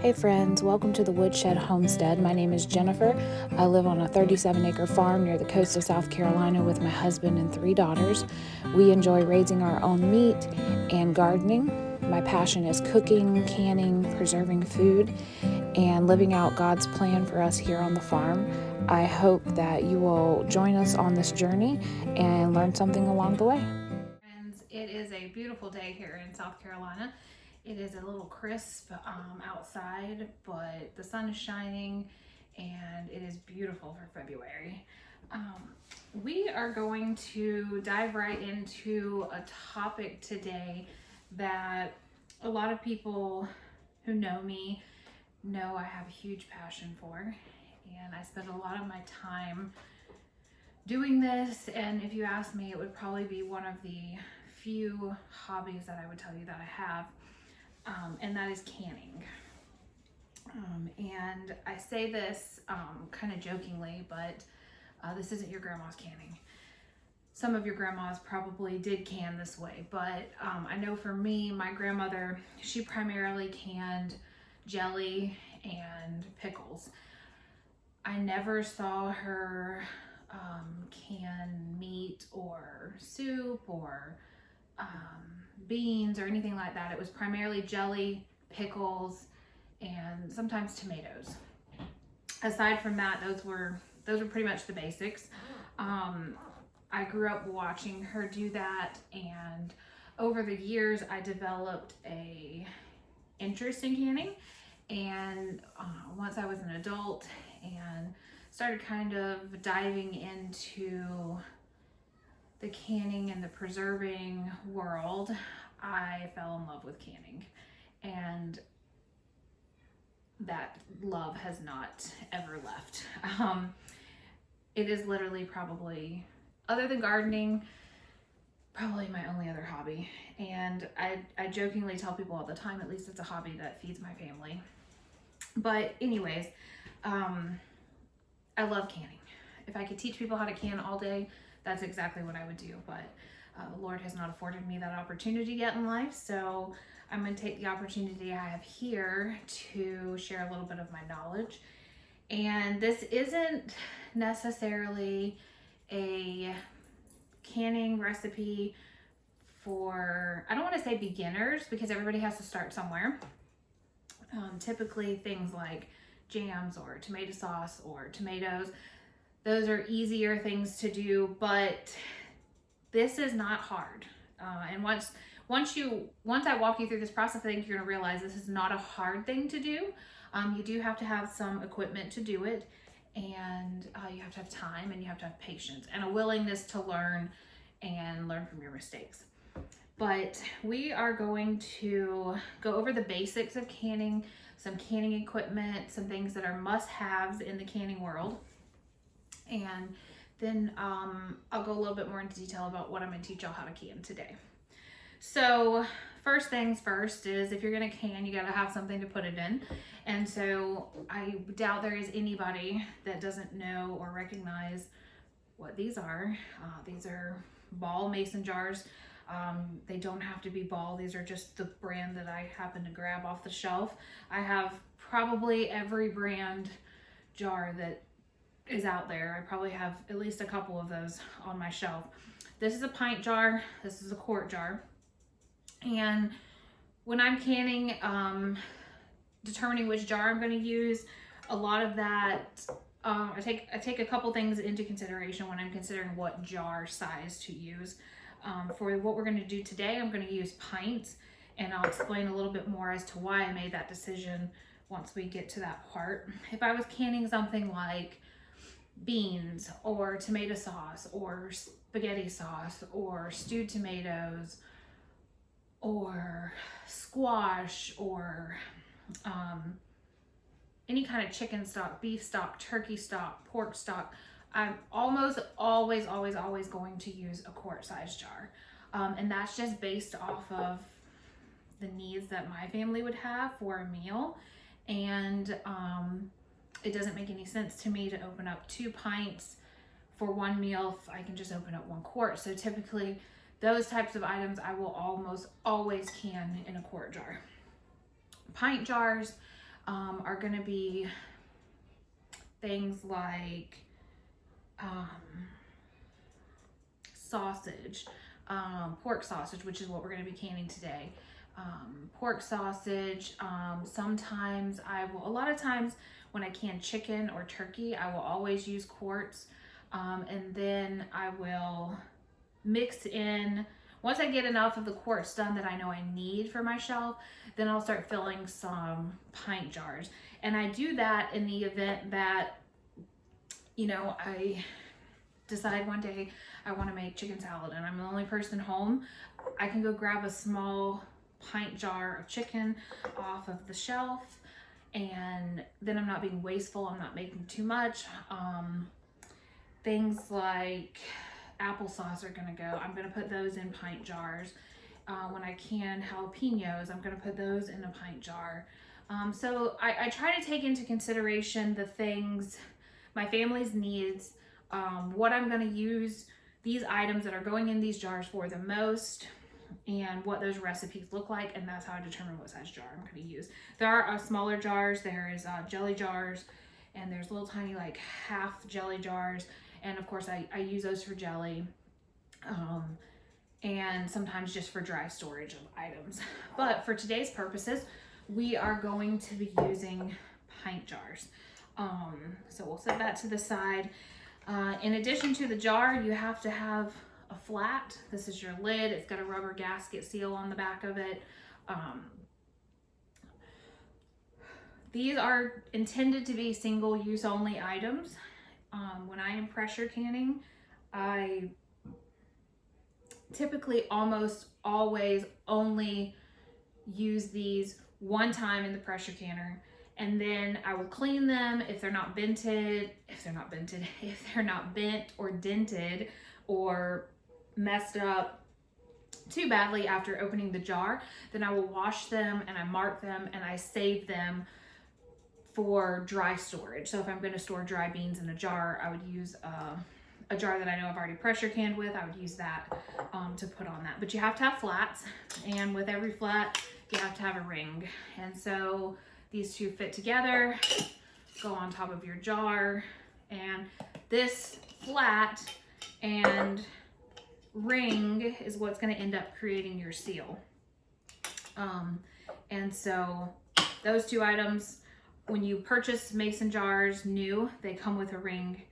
Hey friends, welcome to the Woodshed Homestead. My name is Jennifer. I live on a 37-acre farm near the coast of South Carolina with my husband and 3 daughters. We enjoy raising our own meat and gardening. My passion is cooking, canning, preserving food, and living out God's plan for us here on the farm. I hope that you will join us on this journey and learn something along the way. Friends, it is a beautiful day here in South Carolina. It is a little crisp outside, but the sun is shining and it is beautiful for February. We are going to dive right into a topic today that a lot of people who know me know I have a huge passion for, and I spend a lot of my time doing this. And if you ask me, it would probably be one of the few hobbies that I would tell you that I have, and that is canning. And I say this kind of jokingly, but this isn't your grandma's canning. Some of your grandmas probably did can this way, but I know for me, my grandmother, she primarily canned jelly and pickles. I never saw her can meat or soup or beans or anything like that. It was primarily jelly, pickles, and sometimes tomatoes. Aside from that, those were pretty much the basics. I grew up watching her do that, and over the years, I developed a interest in canning. And once I was an adult and started kind of diving into the canning and the preserving world, I fell in love with canning. And that love has not ever left. It is literally probably, other than gardening, probably my only other hobby. And I jokingly tell people all the time, at least it's a hobby that feeds my family. But anyways, I love canning. If I could teach people how to can all day, that's exactly what I would do. But the Lord has not afforded me that opportunity yet in life. So I'm going to take the opportunity I have here to share a little bit of my knowledge. And this isn't necessarily a canning recipe for, I don't want to say beginners, because everybody has to start somewhere. Typically things like jams or tomato sauce or tomatoes, those are easier things to do, but this is not hard. And once I walk you through this process, I think you're gonna realize this is not a hard thing to do. You do have to have some equipment to do it, and you have to have time, and you have to have patience and a willingness to learn and learn from your mistakes. But we are going to go over the basics of canning, some canning equipment, some things that are must-haves in the canning world. And then I'll go a little bit more into detail about what I'm going to teach y'all how to can today. So first things first is, if you're going to can, you got to have something to put it in. And so I doubt there is anybody that doesn't know or recognize what these are. These are Ball mason jars. They don't have to be Ball. These are just the brand that I happen to grab off the shelf. I have probably every brand jar that is out there. I probably have at least a couple of those on my shelf. This is a pint jar. This is a quart jar. And when I'm canning, determining which jar I'm going to use, a lot of that, I take a couple things into consideration when I'm considering what jar size to use. For what we're going to do today, I'm going to use pints, and I'll explain a little bit more as to why I made that decision once we get to that part. If I was canning something like beans or tomato sauce or spaghetti sauce or stewed tomatoes or squash or any kind of chicken stock, beef stock, turkey stock, pork stock, I'm almost always going to use a quart size jar. And that's just based off of the needs that my family would have for a meal. And it doesn't make any sense to me to open up 2 pints for one meal if I can just open up 1 quart. So typically those types of items I will almost always can in a quart jar. Pint jars, are going to be things like sausage, pork sausage, which is what we're going to be canning today. Pork sausage. Sometimes a lot of times when I can chicken or turkey, I will always use quarts. And then I will mix in, once I get enough of the quarts done that I know I need for my shelf, then I'll start filling some pint jars. And I do that in the event that, I decide one day I want to make chicken salad and I'm the only person home. I can go grab a small pint jar of chicken off of the shelf, and then I'm not being wasteful. I'm not making too much. Things like applesauce are gonna go. I'm gonna put those in pint jars. When I can jalapenos, I'm gonna put those in a pint jar. So I try to take into consideration the things, my family's needs, what I'm gonna use these items that are going in these jars for the most, and what those recipes look like, and that's how I determine what size jar I'm going to use. There are smaller jars, there is jelly jars, and there's little tiny like half jelly jars, and of course I use those for jelly, and sometimes just for dry storage of items. But for today's purposes, we are going to be using pint jars. So we'll set that to the side. In addition to the jar, you have to have a flat. This is your lid. It's got a rubber gasket seal on the back of it. These are intended to be single use only items. When I am pressure canning, I typically almost always only use these one time in the pressure canner, and then I will clean them if they're not bent or dented or messed up too badly after opening the jar. Then I will wash them and I mark them and I save them for dry storage. So if I'm going to store dry beans in a jar, I would use a jar that I know I've already pressure canned with. I would use that to put on that. But you have to have flats, and with every flat you have to have a ring. And so these two fit together, go on top of your jar, and this flat and ring is what's going to end up creating your seal. And so those two items, when you purchase mason jars new, they come with a ring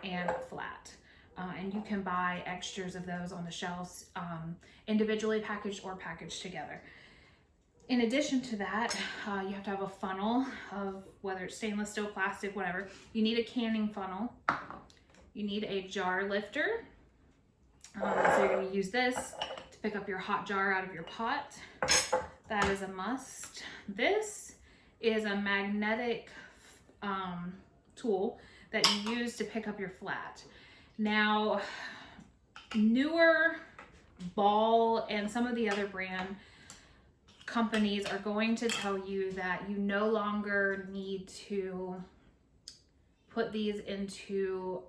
and a flat. And you can buy extras of those on the shelves, individually packaged or packaged together. In addition to that, you have to have a funnel of whether it's stainless steel, plastic, whatever. You need a canning funnel. You need a jar lifter. So you're going to use this to pick up your hot jar out of your pot. That is a must. This is a magnetic tool that you use to pick up your flat. Now, newer Ball and some of the other brand companies are going to tell you that you no longer need to put these into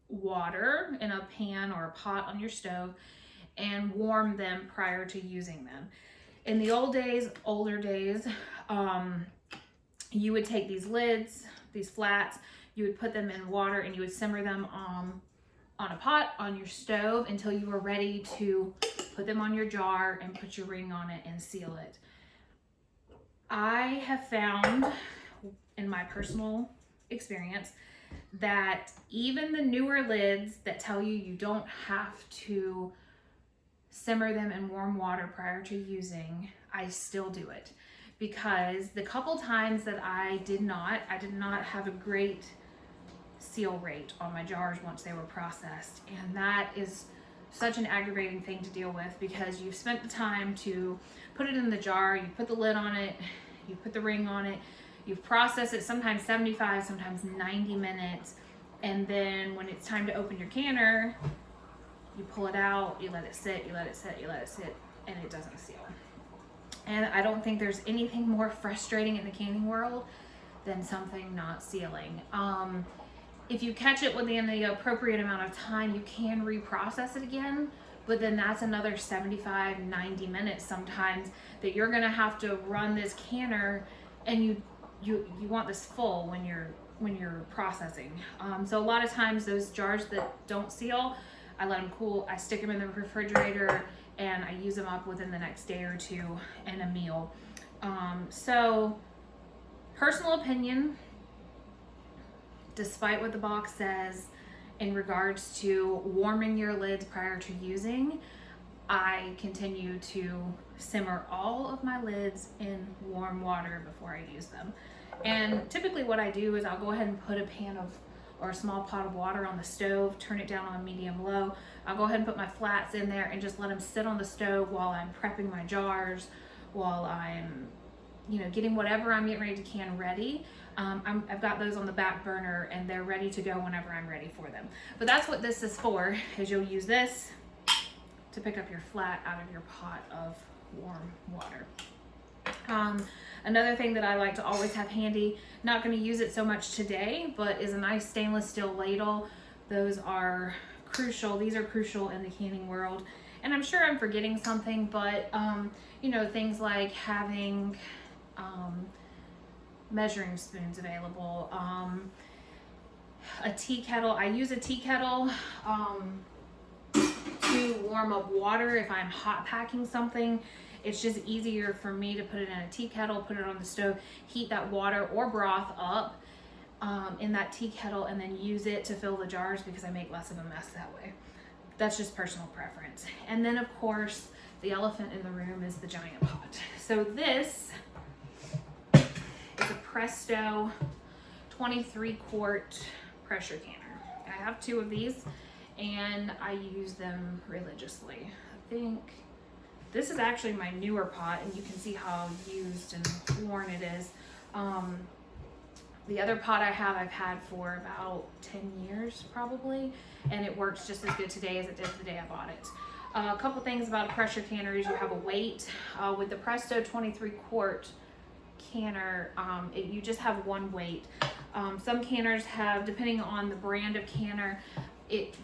water in a pan or a pot on your stove and warm them prior to using them. In the older days, you would take these lids, these flats, you would put them in water and you would simmer them on a pot on your stove until you were ready to put them on your jar and put your ring on it and seal it. I have found in my personal experience that even the newer lids that tell you you don't have to simmer them in warm water prior to using, I still do it, because the couple times that I did not have a great seal rate on my jars once they were processed, and that is such an aggravating thing to deal with because you've spent the time to put it in the jar, you put the lid on it, you put the ring on it, you've processed it sometimes 75, sometimes 90 minutes, and then when it's time to open your canner, you pull it out, you let it sit, you let it sit, you let it sit, and it doesn't seal. And I don't think there's anything more frustrating in the canning world than something not sealing. If you catch it within the appropriate amount of time, you can reprocess it again, but then that's another 75, 90 minutes sometimes that you're gonna have to run this canner, and you want this full when you're processing. So a lot of times those jars that don't seal, I let them cool. I stick them in the refrigerator and I use them up within the next day or two and a meal. So personal opinion, despite what the box says in regards to warming your lids prior to using, I continue to simmer all of my lids in warm water before I use them. And typically what I do is I'll go ahead and put a pan of or a small pot of water on the stove, turn it down on medium low. I'll go ahead and put my flats in there and just let them sit on the stove while I'm prepping my jars, while I'm, getting whatever I'm getting ready to can ready. I've got those on the back burner and they're ready to go whenever I'm ready for them. But that's what this is for, is you'll use this to pick up your flat out of your pot of warm water. Another thing that I like to always have handy, not going to use it so much today, but is a nice stainless steel ladle. Those are crucial. These are crucial in the canning world. And I'm sure I'm forgetting something, but things like having measuring spoons available, a tea kettle. I use a tea kettle to warm up water if I'm hot packing something. It's just easier for me to put it in a tea kettle, put it on the stove, heat that water or broth up in that tea kettle, and then use it to fill the jars because I make less of a mess that way. That's just personal preference. And then of course, the elephant in the room is the giant pot. So this is a Presto 23-quart pressure canner. I have 2 of these and I use them religiously. I think this is actually my newer pot, and you can see how used and worn it is. The other pot I've had for about 10 years probably, and it works just as good today as it did the day I bought it. A couple things about a pressure canner is you have a weight. With the Presto 23-quart canner, you just have one weight. Some canners have, depending on the brand of canner,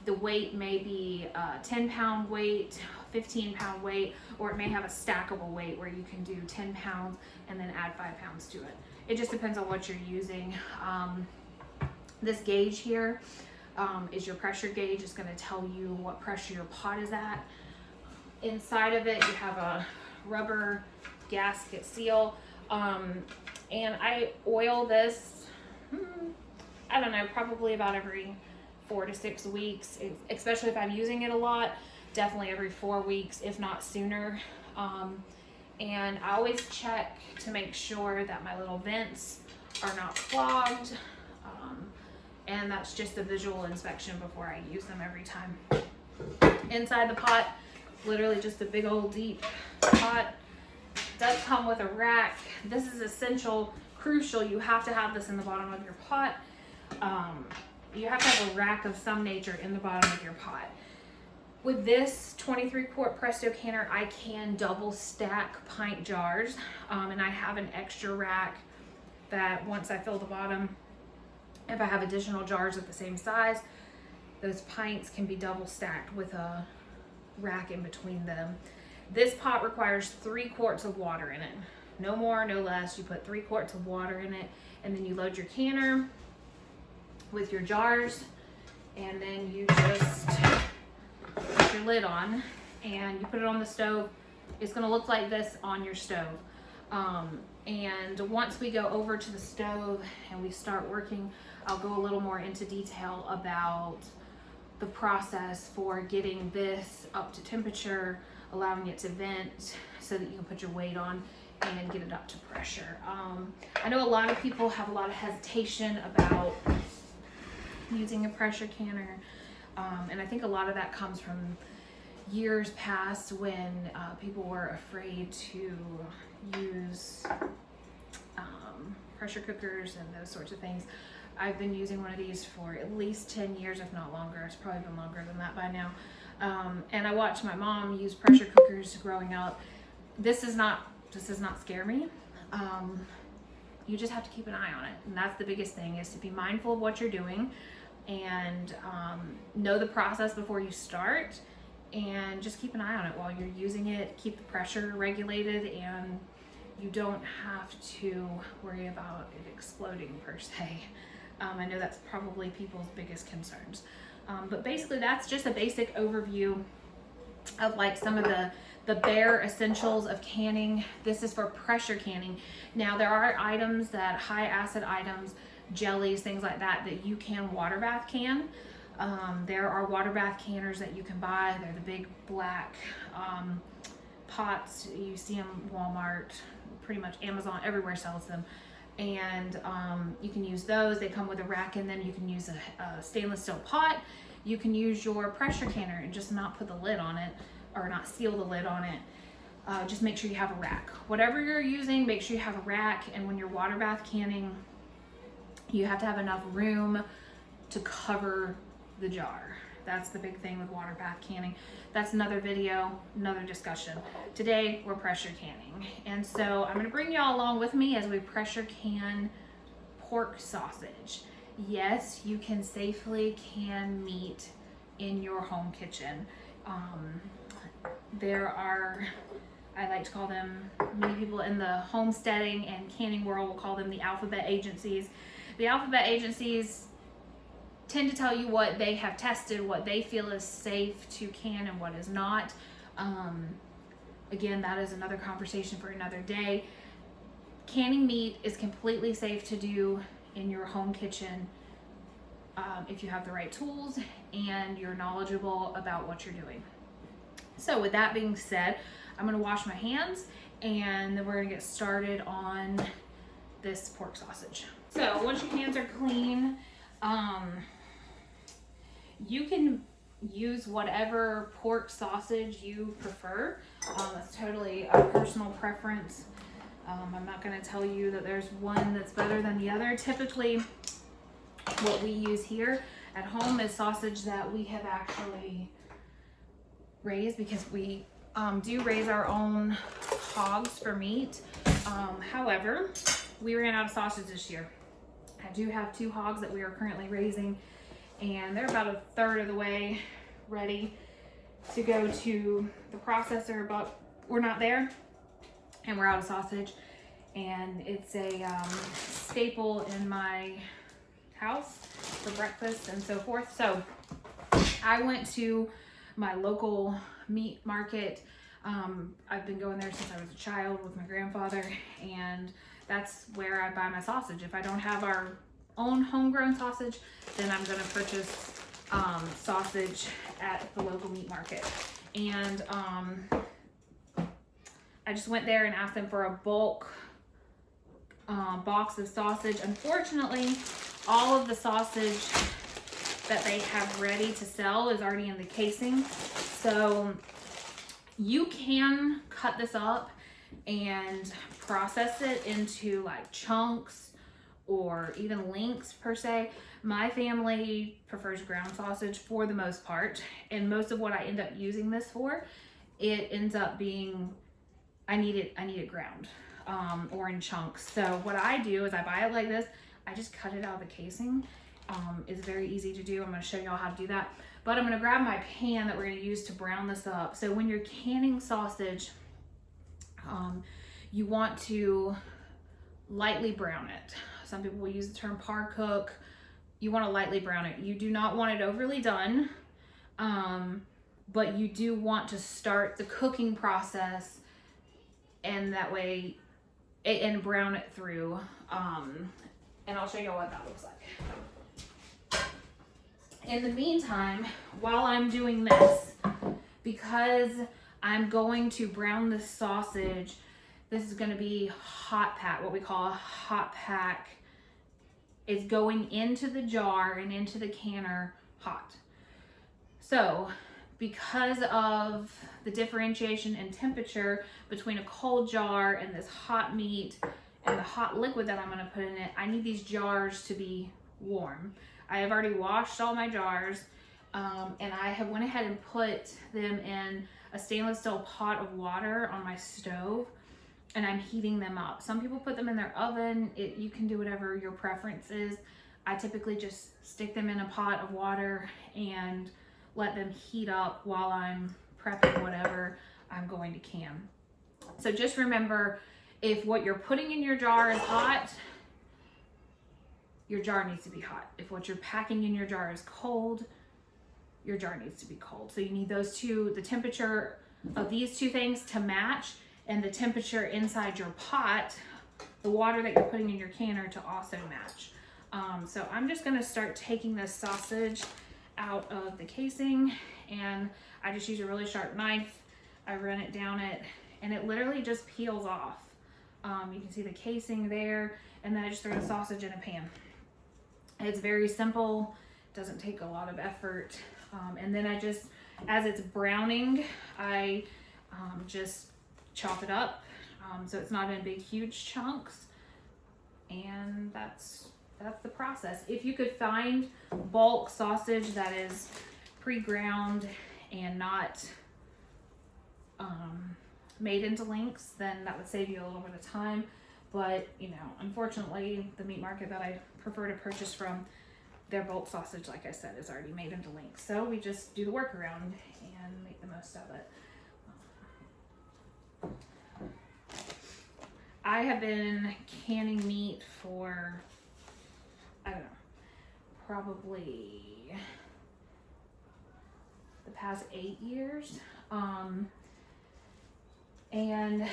the weight may be a 10-pound weight, 15-pound weight, or it may have a stackable weight where you can do 10 pounds and then add 5 pounds to it. It just depends on what you're using. This gauge here is your pressure gauge. It's going to tell you what pressure your pot is at. Inside of it, you have a rubber gasket seal. And I oil this, I don't know, probably about every 4 to 6 weeks, especially if I'm using it a lot, definitely every 4 weeks, if not sooner. And I always check to make sure that my little vents are not clogged. And that's just a visual inspection before I use them every time. Inside the pot, literally just a big old deep pot. Does come with a rack. This is essential, crucial. You have to have this in the bottom of your pot. You have to have a rack of some nature in the bottom of your pot. With this 23-quart Presto canner, I can double stack pint jars, and I have an extra rack that once I fill the bottom, if I have additional jars of the same size, those pints can be double stacked with a rack in between them. This pot requires 3 quarts of water in it. No more, no less. You put 3 quarts of water in it, and then you load your canner with your jars, and then you just put your lid on and you put it on the stove. It's going to look like this on your stove. And once we go over to the stove and we start working, I'll go a little more into detail about the process for getting this up to temperature, allowing it to vent so that you can put your weight on and get it up to pressure. I know a lot of people have a lot of hesitation about using a pressure canner, and I think a lot of that comes from years past when people were afraid to use pressure cookers and those sorts of things. I've been using one of these for at least 10 years, if not longer. It's probably been longer than that by now. And I watched my mom use pressure cookers growing up. This does not scare me. You just have to keep an eye on it. And that's the biggest thing, is to be mindful of what you're doing and know the process before you start, and just keep an eye on it while you're using it. Keep the pressure regulated, and you don't have to worry about it exploding per se. I know that's probably people's biggest concerns. But basically that's just a basic overview of like some of the bare essentials of canning. This is for pressure canning. Now there are items that high acid items, jellies, things like that you can water bath can. There are water bath canners that you can buy. They're the big black pots. You see them Walmart, pretty much Amazon, everywhere sells them. And you can use those. They come with a rack in them. You can use a stainless steel pot. You can use your pressure canner and just not put the lid on it, or not seal the lid on it. Just make sure you have a rack. Whatever you're using, make sure you have a rack. And when you're water bath canning, you have to have enough room to cover the jar. That's the big thing with water bath canning. That's another video, another discussion. Today, we're pressure canning. And so I'm gonna bring y'all along with me as we pressure can pork sausage. Yes, you can safely can meat in your home kitchen. There are, I like to call them, many people in the homesteading and canning world will call them the alphabet agencies. The alphabet agencies tend to tell you what they have tested, what they feel is safe to can and what is not. Again, that is another conversation for another day. Canning meat is completely safe to do in your home kitchen if you have the right tools and you're knowledgeable about what you're doing. So with that being said, I'm gonna wash my hands and then we're gonna get started on this pork sausage. So once your hands are clean, you can use whatever pork sausage you prefer. That's totally a personal preference. I'm not going to tell you that there's one that's better than the other. Typically, what we use here at home is sausage that we have actually raised, because we do raise our own hogs for meat. However, we ran out of sausage this year. I do have 2 hogs that we are currently raising, and they're about a third of the way ready to go to the processor, but we're not there and we're out of sausage. And it's a staple in my house for breakfast and so forth. So I went to my local meat market. I've been going there since I was a child with my grandfather, and that's where I buy my sausage. If I don't have our own homegrown sausage, then I'm gonna purchase sausage at the local meat market. And I just went there and asked them for a bulk box of sausage. Unfortunately, all of the sausage that they have ready to sell is already in the casing. So you can cut this up and process it into like chunks or even links per se. My family prefers ground sausage for the most part, and most of what I end up using this for, it ends up being, I need it ground or in chunks. So what I do is I buy it like this, I just cut it out of the casing. It's very easy to do. I'm going to show y'all how to do that. But I'm going to grab my pan that we're going to use to brown this up. So when you're canning sausage, you want to lightly brown it. Some people will use the term par cook. You want to lightly brown it. You do not want it overly done, but you do want to start the cooking process, and that way, and brown it through. And I'll show you what that looks like. In the meantime, while I'm doing this, because I'm going to brown this sausage, this is going to be hot pack, what we call a hot pack. It's going into the jar and into the canner hot. So because of the differentiation in temperature between a cold jar and this hot meat and the hot liquid that I'm going to put in it, I need these jars to be warm. I have already washed all my jars, and I have went ahead and put them in a stainless steel pot of water on my stove, and I'm heating them up. Some people put them in their oven. You can do whatever your preference is. I typically just stick them in a pot of water and let them heat up while I'm prepping whatever I'm going to can. So just remember, If what you're putting in your jar is hot, your jar needs to be hot. If what you're packing in your jar is cold, your jar needs to be cold. So you need those two, the temperature of these two things to match, and the temperature inside your pot, the water that you're putting in your canner, to also match. So I'm just gonna start taking this sausage out of the casing, and I just use a really sharp knife. I run it down it, and it literally just peels off. You can see the casing there, and then I just throw the sausage in a pan. It's very simple, doesn't take a lot of effort. And then I just, as it's browning, I just chop it up, so it's not in big, huge chunks. And that's the process. If you could find bulk sausage that is pre-ground and not made into links, then that would save you a little bit of time. But, you know, unfortunately, the meat market that I prefer to purchase from, their bulk sausage, like I said, is already made into links. So we just do the workaround and make the most of it. I have been canning meat for, I don't know, probably the past 8 years. And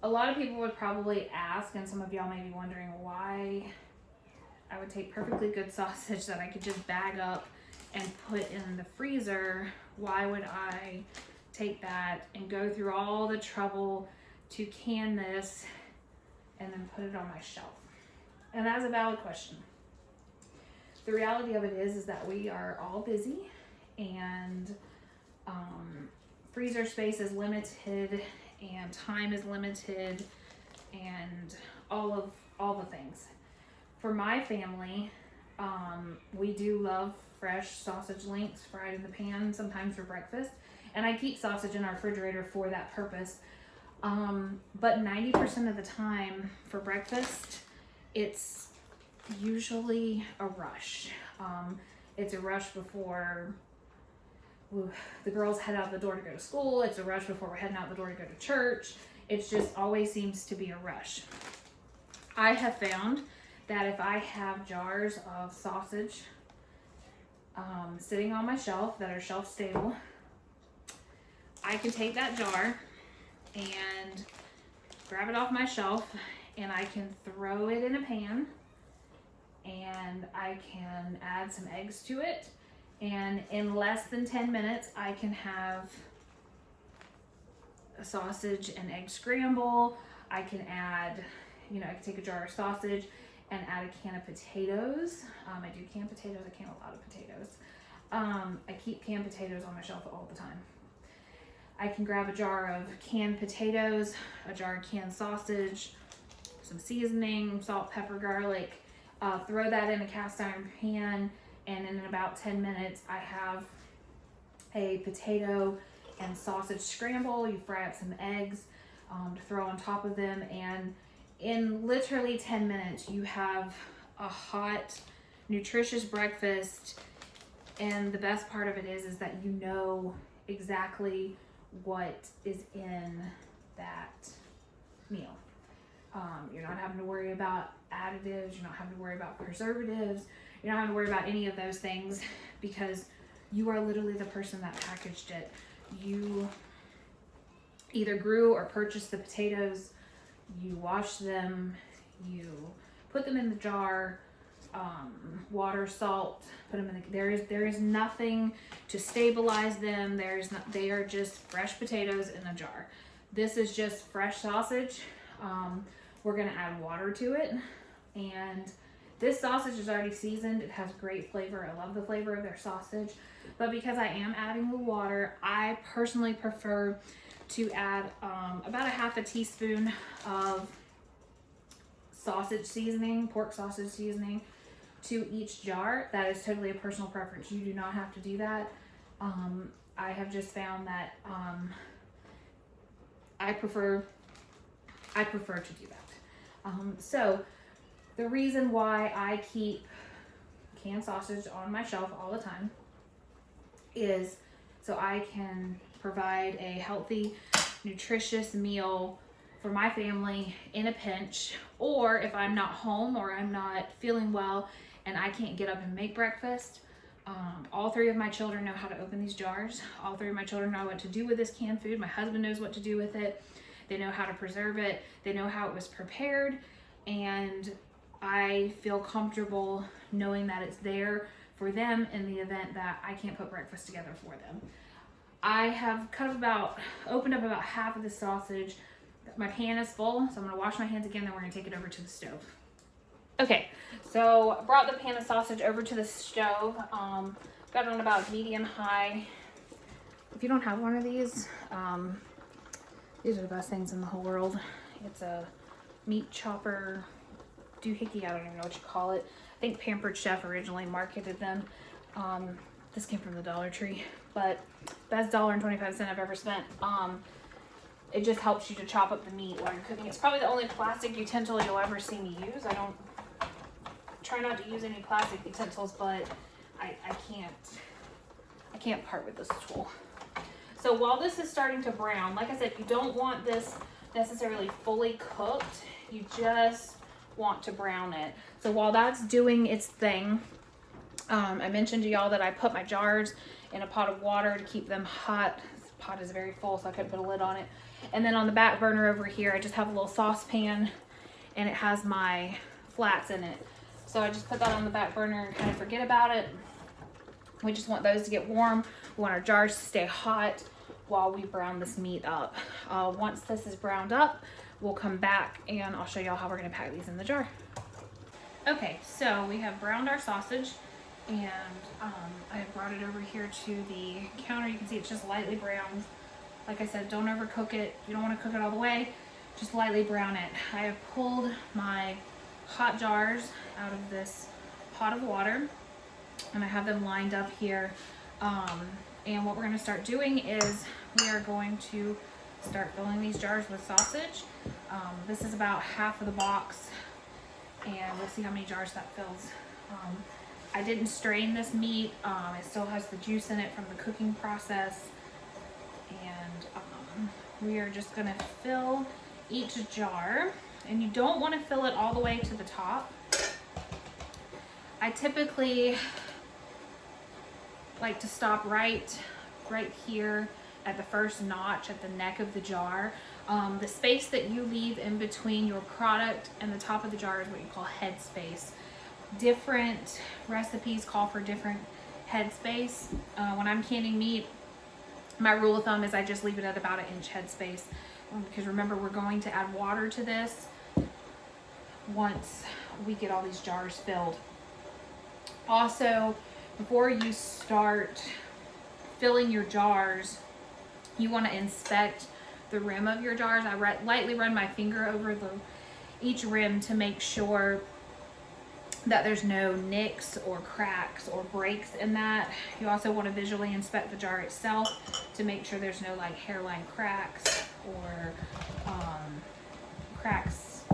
a lot of people would probably ask, and some of y'all may be wondering why I would take perfectly good sausage that I could just bag up and put in the freezer. Why would I take that and go through all the trouble to can this and then put it on my shelf? And that's a valid question. The reality of it is that we are all busy, and freezer space is limited, and time is limited, and all the things. For my family, we do love fresh sausage links fried in the pan, sometimes for breakfast, and I keep sausage in our refrigerator for that purpose. But 90% of the time for breakfast, it's usually a rush. It's a rush before the girls head out the door to go to school. It's a rush before we're heading out the door to go to church. It just always seems to be a rush. I have found that if I have jars of sausage sitting on my shelf that are shelf stable, I can take that jar and grab it off my shelf, and I can throw it in a pan, and I can add some eggs to it, and in less than 10 minutes I can have a sausage and egg scramble. I can add, I can take a jar of sausage and add a can of potatoes. I do canned potatoes. I can a lot of potatoes. I keep canned potatoes on my shelf all the time. I can grab a jar of canned potatoes, a jar of canned sausage, some seasoning, salt, pepper, garlic, throw that in a cast iron pan, and in about 10 minutes I have a potato and sausage scramble. You fry up some eggs to throw on top of them, and in literally 10 minutes you have a hot, nutritious breakfast. And the best part of it is that you know exactly what is in that meal. You're not having to worry about additives. You're not having to worry about preservatives. You're not having to worry about any of those things, because you are literally the person that packaged it. You either grew or purchased the potatoes. You wash them. You put them in the jar. Water, salt, put them in there is nothing to stabilize them. They are just fresh potatoes in a jar. This is just fresh sausage. We're gonna add water to it, and this sausage is already seasoned. It has great flavor. I love the flavor of their sausage, but because I am adding the water, I personally prefer to add about a half a teaspoon of sausage seasoning, pork sausage seasoning, to each jar. That is totally a personal preference. You do not have to do that. I have just found that I prefer to do that. So the reason why I keep canned sausage on my shelf all the time is so I can provide a healthy, nutritious meal for my family in a pinch, or if I'm not home or I'm not feeling well and I can't get up and make breakfast. All three of my children know how to open these jars. All three of my children know what to do with this canned food. My husband knows what to do with it. They know how to preserve it. They know how it was prepared. And I feel comfortable knowing that it's there for them in the event that I can't put breakfast together for them. I have opened up about half of the sausage. My pan is full, so I'm gonna wash my hands again, then we're gonna take it over to the stove. Okay, so I brought the pan of sausage over to the stove. Got it on about medium high. If you don't have one of these are the best things in the whole world. It's a meat chopper doohickey, I don't even know what you call it. I think Pampered Chef originally marketed them. This came from the Dollar Tree, but best $1.25 I've ever spent. It just helps you to chop up the meat while you're cooking. It's probably the only plastic utensil you'll ever see me use. I try not to use any plastic utensils, but I can't part with this tool. So while this is starting to brown, like I said, you don't want this necessarily fully cooked. You just want to brown it. So while that's doing its thing, I mentioned to y'all that I put my jars in a pot of water to keep them hot. This pot is very full, so I couldn't put a lid on it. And then on the back burner over here, I just have a little saucepan, and it has my flats in it. So I just put that on the back burner and kind of forget about it. We just want those to get warm. We want our jars to stay hot while we brown this meat up. Once this is browned up, we'll come back and I'll show y'all how we're gonna pack these in the jar. Okay, so we have browned our sausage, and I have brought it over here to the counter. You can see it's just lightly browned. Like I said, don't overcook it. You don't want to cook it all the way, just lightly brown it. I have pulled my hot jars out of this pot of water, and I have them lined up here. And what we're going to start doing is we are going to start filling these jars with sausage. This is about half of the box, and we'll see how many jars that fills. I didn't strain this meat. It still has the juice in it from the cooking process. And we are just gonna fill each jar, and you don't want to fill it all the way to the top. I typically like to stop right here at the first notch at the neck of the jar. The space that you leave in between your product and the top of the jar is what you call head space. Different recipes call for different head space. When I'm canning meat, my rule of thumb is I just leave it at about 1 inch head space, because remember, we're going to add water to this once we get all these jars filled. Also, before you start filling your jars, you want to inspect the rim of your jars. I lightly run my finger over each rim to make sure that there's no nicks or cracks or breaks in that. You also want to visually inspect the jar itself to make sure there's no like hairline cracks or cracks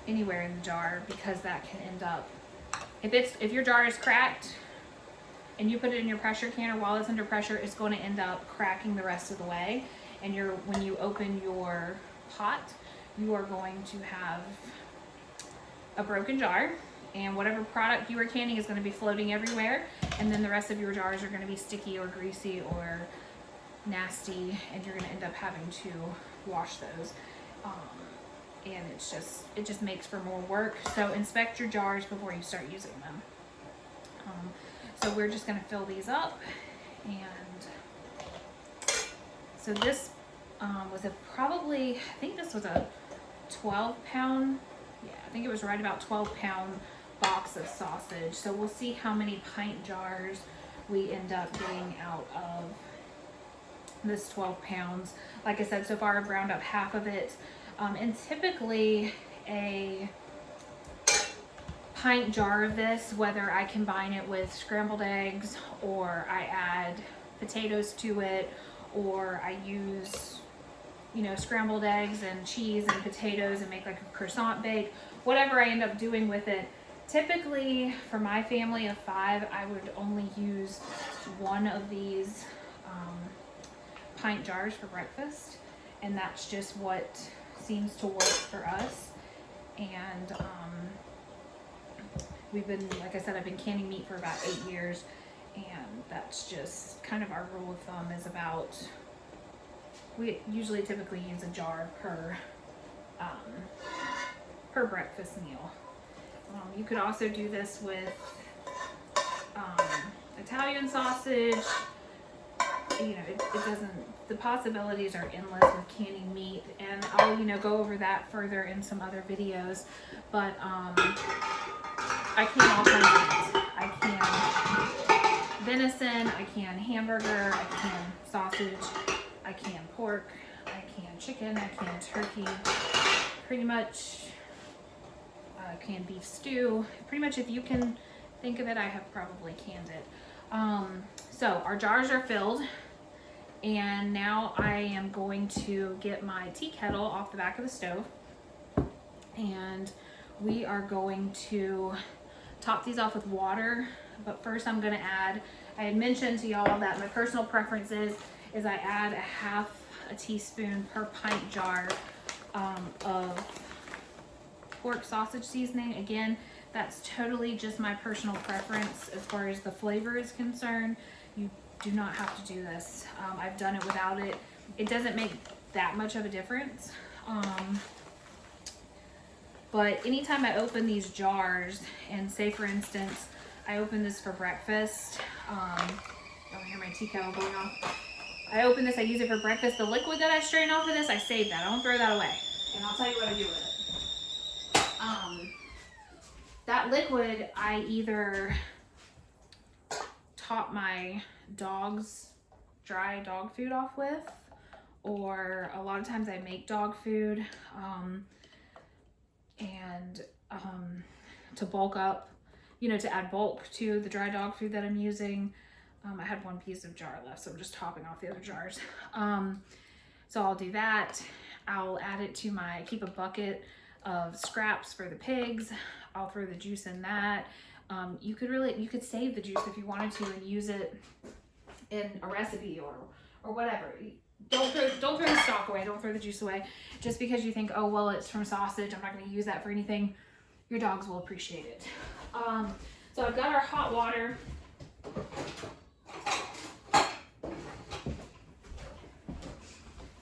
anywhere in the jar, because that can end up, if your jar is cracked and you put it in your pressure canner while it's under pressure, it's going to end up cracking the rest of the way. And when you open your pot, you are going to have a broken jar, and whatever product you are canning is going to be floating everywhere, and then the rest of your jars are going to be sticky or greasy or nasty, and you're going to end up having to wash those. And it just makes for more work. So inspect your jars before you start using them. So we're just going to fill these up, and so this was I think this was a 12-pound. Yeah, I think it was right about 12-pound box of sausage. So we'll see how many pint jars we end up getting out of this 12 pounds. Like I said, so far I've browned up half of it. And typically a pint jar of this, whether I combine it with scrambled eggs or I add potatoes to it, or I use, scrambled eggs and cheese and potatoes and make like a croissant bake, whatever I end up doing with it. Typically for my family of 5, I would only use one of these pint jars for breakfast, and that's just what seems to work for us. And we've been, like I said, I've been canning meat for about 8 years, and that's just kind of our rule of thumb is about, we usually typically use a jar per breakfast meal. You could also do this with Italian sausage. You know, it doesn't, the possibilities are endless with canning meat, and I'll, you know, go over that further in some other videos. But I can all kinds of meat. I can venison, I can hamburger, I can sausage, I can pork, I can chicken, I can turkey, pretty much canned beef stew. Pretty much if you can think of it, I have probably canned it. So our jars are filled, and now I am going to get my tea kettle off the back of the stove, and we are going to top these off with water. But first I'm going to add, I had mentioned to y'all that my personal preference is I add a half a teaspoon per pint jar of pork sausage seasoning. Again, that's totally just my personal preference as far as the flavor is concerned. You do not have to do this. I've done it without it. It doesn't make that much of a difference. But anytime I open these jars, and say for instance, I open this for breakfast, I hear my tea kettle going off. I open this, I use it for breakfast. The liquid that I strain off of this, I save that. I don't throw that away. And I'll tell you what I do with it. That liquid I either top my dog's dry dog food off with, or a lot of times I make dog food and to bulk up, you know, to add bulk to the dry dog food that I'm using. I had one piece of jar left, so I'm just topping off the other jars. So I'll do that. I'll add it to my, keep a bucket of scraps for the pigs. I'll throw the juice in that. You could save the juice if you wanted to and use it in a recipe or whatever. Don't throw the stock away. Don't throw the juice away just because you think, oh well, it's from sausage, I'm not going to use that for anything. Your dogs will appreciate it. So I've got our hot water.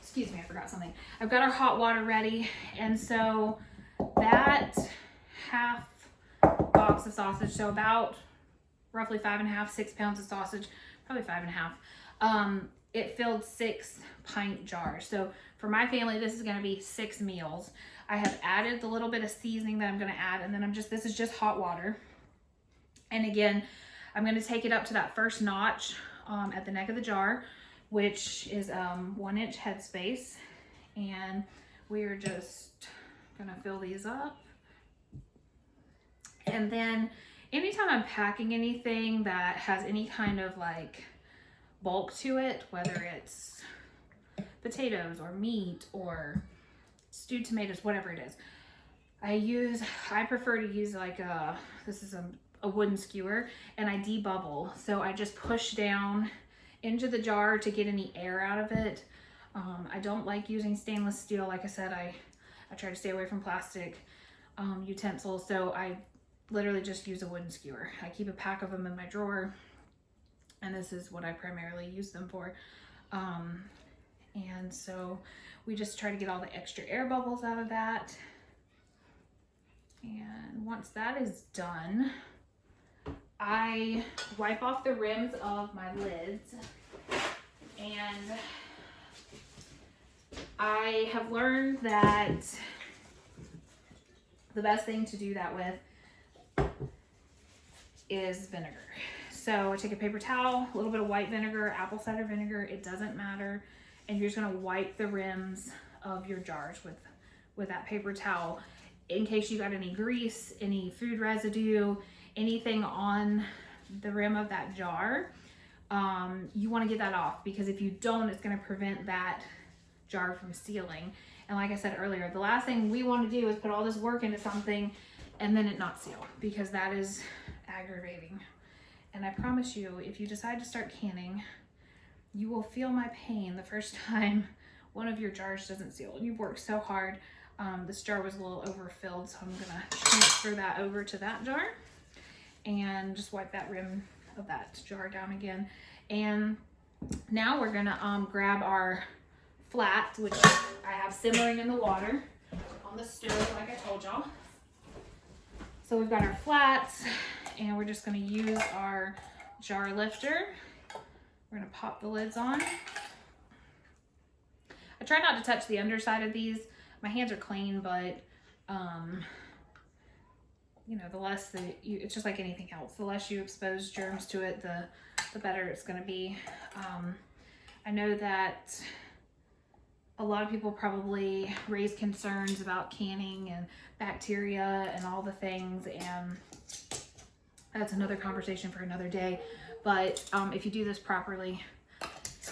Excuse me, I forgot something. I've got our hot water ready, and so that half box of sausage, so about roughly 5.5, 6 pounds of sausage, probably 5.5. It filled 6 pint jars. So for my family, this is going to be 6 meals. I have added the little bit of seasoning that I'm going to add, and then this is just hot water. And again, I'm going to take it up to that first notch at the neck of the jar, which is 1 inch headspace. And we are just going to fill these up. And then anytime I'm packing anything that has any kind of like bulk to it, whether it's potatoes or meat or stewed tomatoes, whatever it is, I prefer to use like this is a wooden skewer, and I debubble. So I just push down into the jar to get any air out of it. I don't like using stainless steel. Like I said, I try to stay away from plastic utensils. So I literally just use a wooden skewer. I keep a pack of them in my drawer, and this is what I primarily use them for. And so we just try to get all the extra air bubbles out of that. And once that is done, I wipe off the rims of my lids, and I have learned that the best thing to do that with is vinegar. So I take a paper towel, a little bit of white vinegar, apple cider vinegar, it doesn't matter, and you're just gonna wipe the rims of your jars with that paper towel in case you got any grease, any food residue, anything on the rim of that jar. You want to get that off, because if you don't, it's going to prevent that jar from sealing. And like I said earlier, the last thing we want to do is put all this work into something and then it not seal, because that is aggravating. And I promise you, if you decide to start canning, you will feel my pain the first time one of your jars doesn't seal and you've worked so hard. This jar was a little overfilled, so I'm gonna transfer that over to that jar and just wipe that rim of that jar down again. And now we're gonna grab our flat, which I have simmering in the water on the stove, like I told y'all. So we've got our flats, and we're just gonna use our jar lifter. We're gonna pop the lids on. I try not to touch the underside of these. My hands are clean, but you know, the less that you, it's just like anything else, the less you expose germs to it, the better it's gonna be. I know that a lot of people probably raise concerns about canning and bacteria and all the things, and that's another conversation for another day. But if you do this properly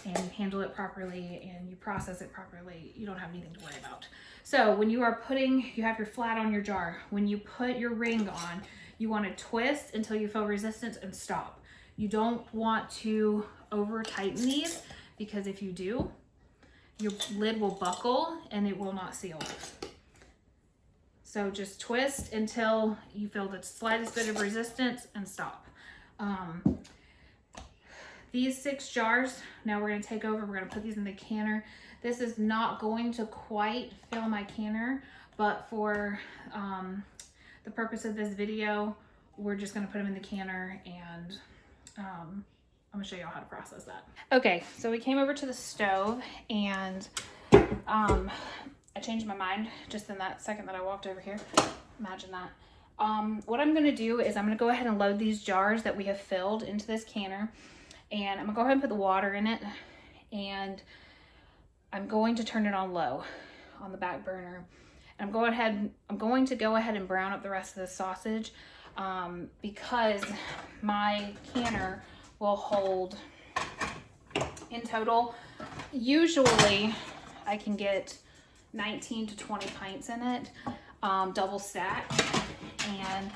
and you handle it properly and you process it properly, you don't have anything to worry about. So when you are you have your flat on your jar. When you put your ring on, you want to twist until you feel resistance and stop. You don't want to over tighten these, because if you do, your lid will buckle and it will not seal. So just twist until you feel the slightest bit of resistance and stop. These 6 jars, now we're gonna take over, we're gonna put these in the canner. This is not going to quite fill my canner, but for the purpose of this video, we're just gonna put them in the canner, and I'm gonna show y'all how to process that. Okay, so we came over to the stove, and I changed my mind just in that second that I walked over here. Imagine that. What I'm gonna do is I'm gonna go ahead and load these jars that we have filled into this canner, and I'm gonna go ahead and put the water in it, and I'm going to turn it on low on the back burner. And I'm going to go ahead and brown up the rest of the sausage because my canner will hold, in total, usually I can get 19 to 20 pints in it, double stacked. And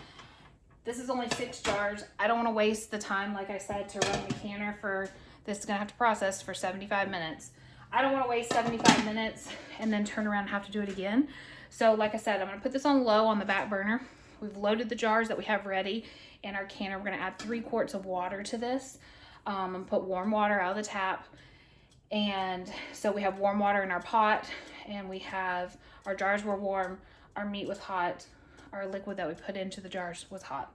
this is only 6 jars. I don't want to waste the time, like I said, to run the canner for, this is gonna have to process for 75 minutes. I don't want to waste 75 minutes and then turn around and have to do it again. So like I said, I'm going to put this on low on the back burner. We've loaded the jars that we have ready in our canner. We're going to add 3 quarts of water to this. I'm going to put warm water out of the tap. And so we have warm water in our pot, and we have, our jars were warm, our meat was hot, our liquid that we put into the jars was hot.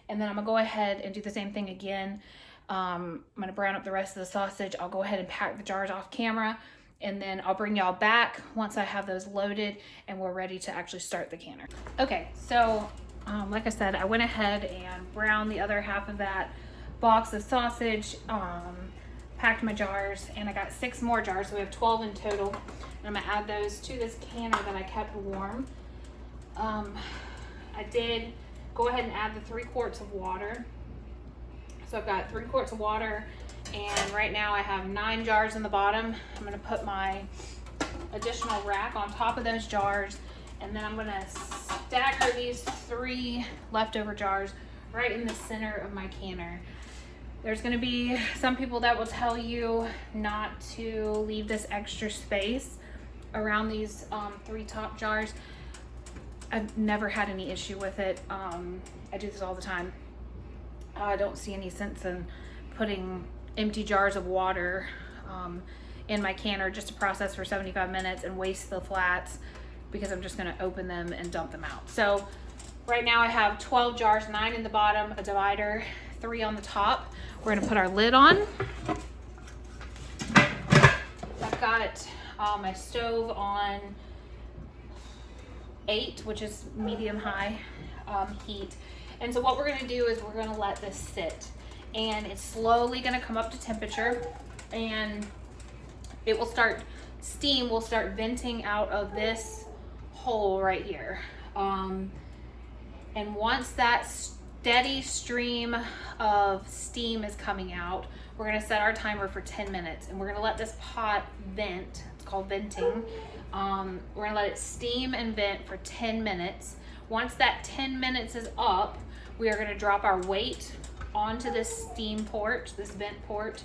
And then I'm going to go ahead and do the same thing again. I'm going to brown up the rest of the sausage. I'll go ahead and pack the jars off camera, and then I'll bring y'all back once I have those loaded and we're ready to actually start the canner. Okay, so like I said, I went ahead and browned the other half of that box of sausage, packed my jars, and I got 6 more jars, so we have 12 in total. And I'm going to add those to this canner that I kept warm. I did go ahead and add the 3 quarts of water. So I've got 3 quarts of water, and right now I have 9 jars in the bottom. I'm gonna put my additional rack on top of those jars, and then I'm gonna stagger these 3 leftover jars right in the center of my canner. There's gonna be some people that will tell you not to leave this extra space around these 3 top jars. I've never had any issue with it. I do this all the time. I don't see any sense in putting empty jars of water in my canner just to process for 75 minutes and waste the flats, because I'm just gonna open them and dump them out. So right now I have 12 jars, 9 in the bottom, a divider, 3 on the top. We're gonna put our lid on. I've got my stove on 8, which is medium high heat. And so what we're gonna do is we're gonna let this sit, and it's slowly gonna come up to temperature, and it will start, steam will start venting out of this hole right here. And once that steady stream of steam is coming out, we're gonna set our timer for 10 minutes, and we're gonna let this pot vent. It's called venting. We're gonna let it steam and vent for 10 minutes. Once that 10 minutes is up, we are gonna drop our weight onto this steam port, this vent port,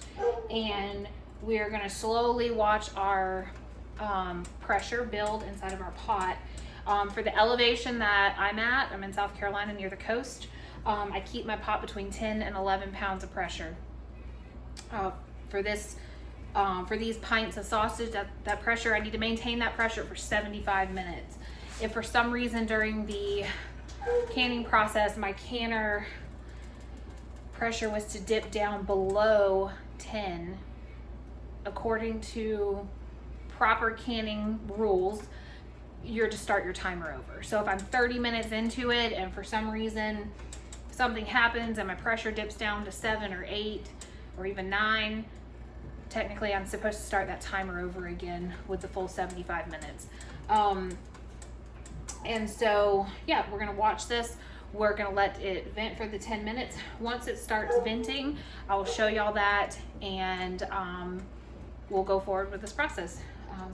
and we are gonna slowly watch our pressure build inside of our pot. For the elevation that I'm in South Carolina near the coast. I keep my pot between 10 and 11 pounds of pressure. For these pints of sausage, that pressure, I need to maintain that pressure for 75 minutes. If for some reason during the canning process my canner pressure was to dip down below 10, according to proper canning rules, you're to start your timer over. So if I'm 30 minutes into it and for some reason something happens and my pressure dips down to 7 or 8 or even 9, technically I'm supposed to start that timer over again with the full 75 minutes. And so yeah, we're gonna watch this. We're gonna let it vent for the 10 minutes. Once it starts venting, I will show y'all that, and we'll go forward with this process.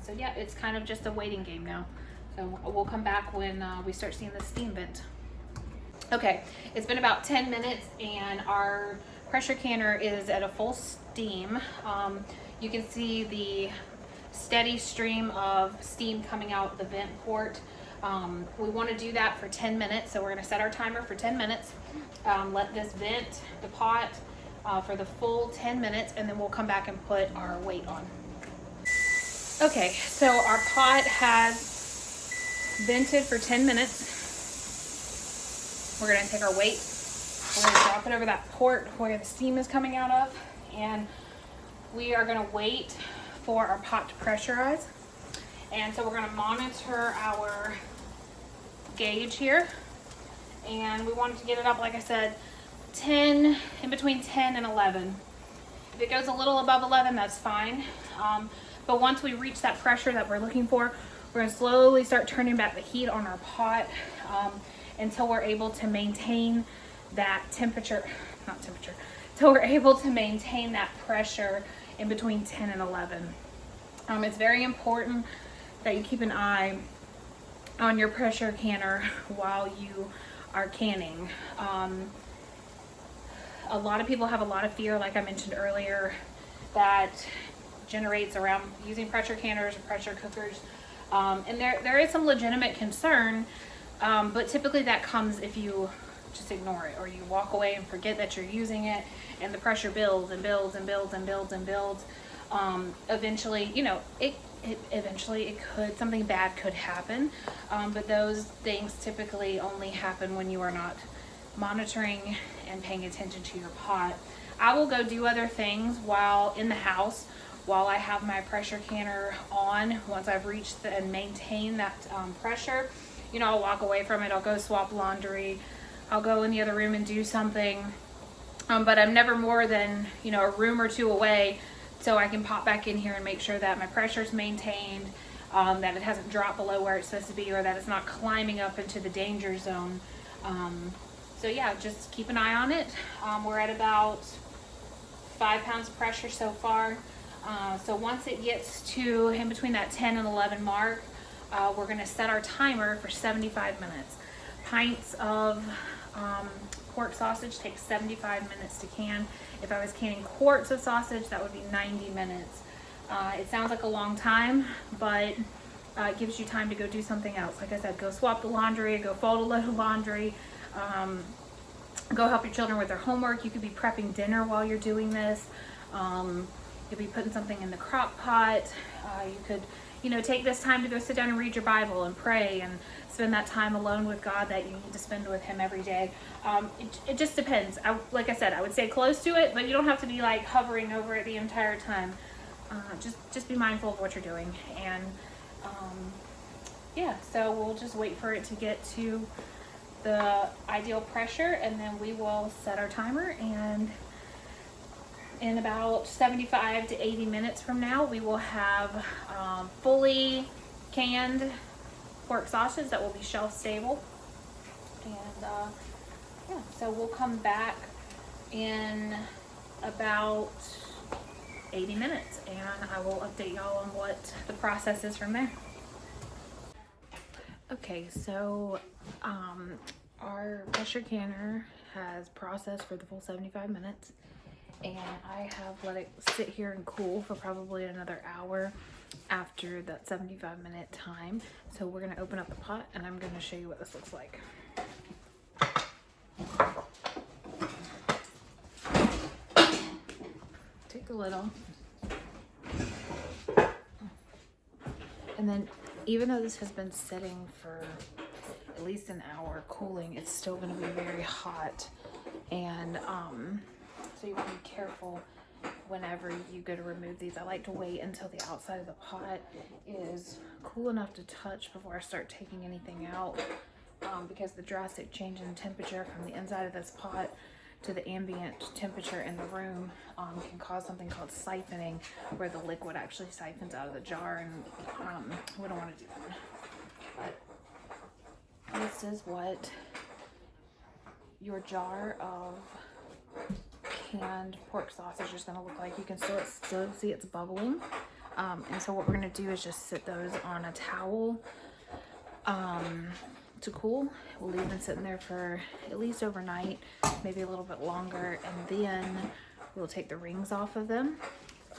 So yeah, it's kind of just a waiting game now. So we'll come back when we start seeing the steam vent. Okay, it's been about 10 minutes and our pressure canner is at a full steam. You can see the steady stream of steam coming out the vent port. We want to do that for 10 minutes, so we're going to set our timer for 10 minutes. Let this vent the pot for the full 10 minutes, and then we'll come back and put our weight on. Okay, so our pot has vented for 10 minutes. We're going to take our weight, we're going to drop it over that port where the steam is coming out of, and we are going to wait for our pot to pressurize. And so we're going to monitor our gauge here, and we wanted to get it up, like I said, 10, in between 10 and 11. If it goes a little above 11, that's fine. But once we reach that pressure that we're looking for, we're going to slowly start turning back the heat on our pot until we're able to maintain that until we're able to maintain that pressure in between 10 and 11. It's very important that you keep an eye on your pressure canner while you are canning. A lot of people have a lot of fear, like I mentioned earlier, that generates around using pressure canners or pressure cookers. And there is some legitimate concern, but typically that comes if you just ignore it or you walk away and forget that you're using it, and the pressure builds and builds and builds and builds and builds. Eventually, you know, something bad could happen, but those things typically only happen when you are not monitoring and paying attention to your pot. I will go do other things while in the house, while I have my pressure canner on. Once I've reached and maintained that pressure, you know, I'll walk away from it, I'll go swap laundry, I'll go in the other room and do something, but I'm never more than, you know, a room or two away, so I can pop back in here and make sure that my pressure's maintained, that it hasn't dropped below where it's supposed to be, or that it's not climbing up into the danger zone. So yeah, just keep an eye on it. We're at about 5 pounds of pressure so far. So once it gets to in between that 10 and 11 mark, we're gonna set our timer for 75 minutes. Pints of pork sausage takes 75 minutes to can. If I was canning quarts of sausage, that would be 90 minutes. It sounds like a long time, but it gives you time to go do something else. Like I said, go swap the laundry, go fold a load of laundry, go help your children with their homework. You could be prepping dinner while you're doing this. You'll be putting something in the crock pot. You could, you know, take this time to go sit down and read your Bible and pray and spend that time alone with God that you need to spend with Him every day. It just depends. Like I said, I would stay close to it, but you don't have to be like hovering over it the entire time. Just be mindful of what you're doing. And yeah, so we'll just wait for it to get to the ideal pressure, and then we will set our timer, and in about 75 to 80 minutes from now, we will have fully canned pork sausage that will be shelf stable. And yeah, so we'll come back in about 80 minutes and I will update y'all on what the process is from there. Okay, so our pressure canner has processed for the full 75 minutes, and I have let it sit here and cool for probably another hour. after that 75-minute time. So we're gonna open up the pot and I'm gonna show you what this looks like. Take the lid off. And then even though this has been sitting for at least an hour cooling, it's still gonna be very hot. And so you wanna be careful whenever you go to remove these. I like to wait until the outside of the pot is cool enough to touch before I start taking anything out, because the drastic change in temperature from the inside of this pot to the ambient temperature in the room can cause something called siphoning, where the liquid actually siphons out of the jar, and we don't want to do that. But this is what your jar of canned pork sausage is going to look like. You can still see it's bubbling, and so what we're going to do is just sit those on a towel to cool. We'll leave them sitting there for at least overnight, maybe a little bit longer, and then we'll take the rings off of them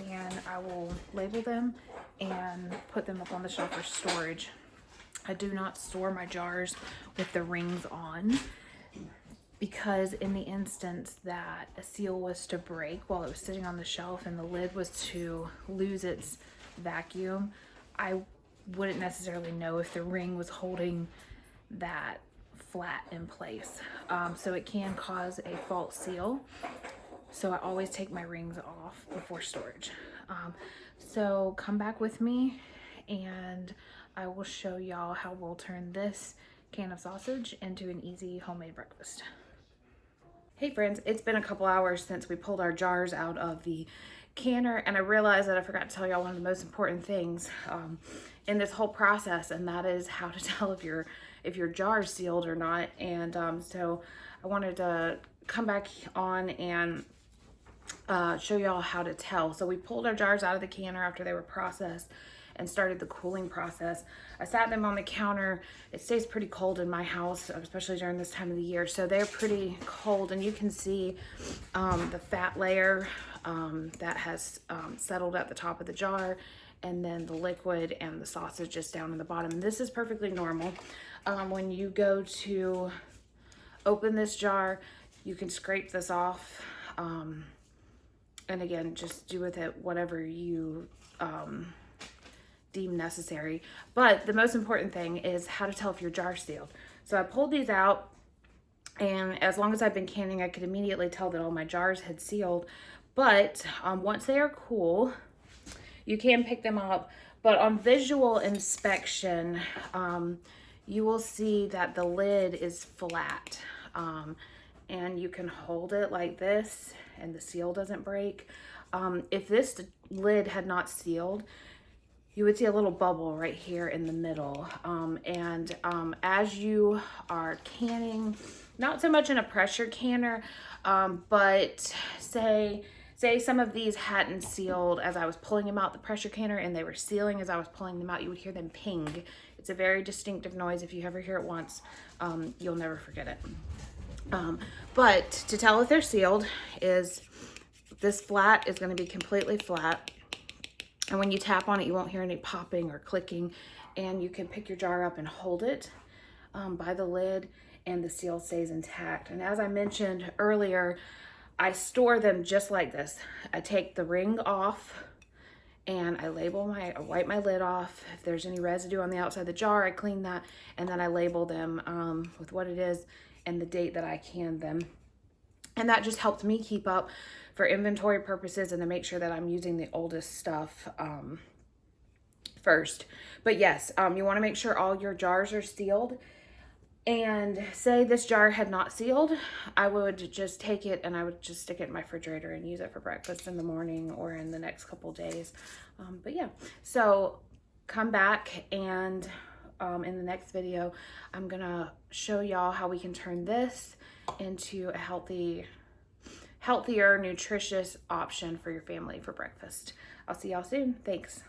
and I will label them and put them up on the shelf for storage. I do not store my jars with the rings on, because in the instance that a seal was to break while it was sitting on the shelf and the lid was to lose its vacuum, I wouldn't necessarily know if the ring was holding that flat in place. So it can cause a false seal. So I always take my rings off before storage. So come back with me and I will show y'all how we'll turn this can of sausage into an easy homemade breakfast. Hey friends, it's been a couple hours since we pulled our jars out of the canner, and I realized that I forgot to tell y'all one of the most important things in this whole process, and that is how to tell if your jar is sealed or not. And so I wanted to come back on and show y'all how to tell. So we pulled our jars out of the canner after they were processed and started the cooling process. I sat them on the counter. It stays pretty cold in my house, especially during this time of the year. So they're pretty cold, and you can see the fat layer that has settled at the top of the jar, and then the liquid and the sausage just down in the bottom. And this is perfectly normal. When you go to open this jar, you can scrape this off. And again, just do with it whatever you deem necessary. But the most important thing is how to tell if your jar's sealed. So I pulled these out, and as long as I've been canning, I could immediately tell that all my jars had sealed. But once they are cool, you can pick them up. But on visual inspection, you will see that the lid is flat. And you can hold it like this and the seal doesn't break. If this lid had not sealed, you would see a little bubble right here in the middle. As you are canning, not so much in a pressure canner, but say some of these hadn't sealed as I was pulling them out the pressure canner and they were sealing as I was pulling them out, you would hear them ping. It's a very distinctive noise. If you ever hear it once, you'll never forget it. But to tell if they're sealed is this flat is going to be completely flat. And when you tap on it, you won't hear any popping or clicking, and you can pick your jar up and hold it by the lid, and the seal stays intact. And as I mentioned earlier, I store them just like this. I take the ring off and I wipe my lid off. If there's any residue on the outside of the jar, I clean that, and then I label them with what it is and the date that I canned them. And that just helped me keep up for inventory purposes and to make sure that I'm using the oldest stuff first. But yes, you want to make sure all your jars are sealed. And say this jar had not sealed, I would just take it and I would just stick it in my refrigerator and use it for breakfast in the morning or in the next couple days. But yeah, so come back and in the next video, I'm gonna show y'all how we can turn this into a healthier, nutritious option for your family for breakfast. I'll see y'all soon. Thanks.